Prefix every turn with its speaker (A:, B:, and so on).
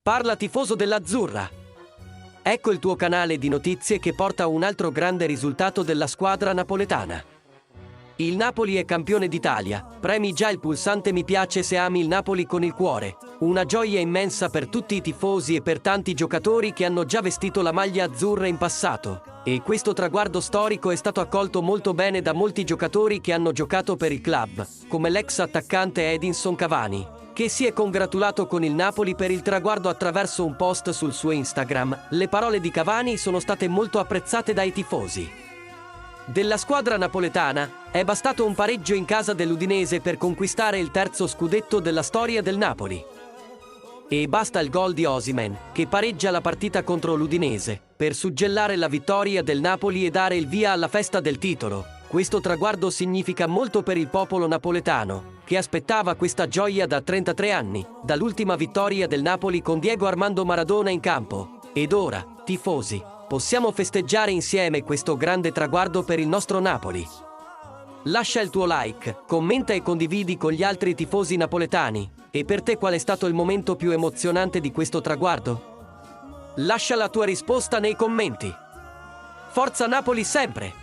A: Parla tifoso dell'Azzurra. Ecco il tuo canale di notizie che porta un altro grande risultato della squadra napoletana. Il Napoli è campione d'Italia. Premi già il pulsante mi piace se ami il Napoli con il cuore. Una gioia immensa per tutti i tifosi e per tanti giocatori che hanno già vestito la maglia azzurra in passato. E questo traguardo storico è stato accolto molto bene da molti giocatori che hanno giocato per il club, come l'ex attaccante Edinson Cavani, che si è congratulato con il Napoli per il traguardo attraverso un post sul suo Instagram. Le parole di Cavani sono state molto apprezzate dai tifosi della squadra napoletana. È bastato un pareggio in casa dell'Udinese per conquistare il terzo scudetto della storia del Napoli. E basta il gol di Osimhen, che pareggia la partita contro l'Udinese, per suggellare la vittoria del Napoli e dare il via alla festa del titolo. Questo traguardo significa molto per il popolo napoletano, che aspettava questa gioia da 33 anni, dall'ultima vittoria del Napoli con Diego Armando Maradona in campo. Ed ora, tifosi, possiamo festeggiare insieme questo grande traguardo per il nostro Napoli. Lascia il tuo like, commenta e condividi con gli altri tifosi napoletani. E per te qual è stato il momento più emozionante di questo traguardo? Lascia la tua risposta nei commenti. Forza Napoli sempre!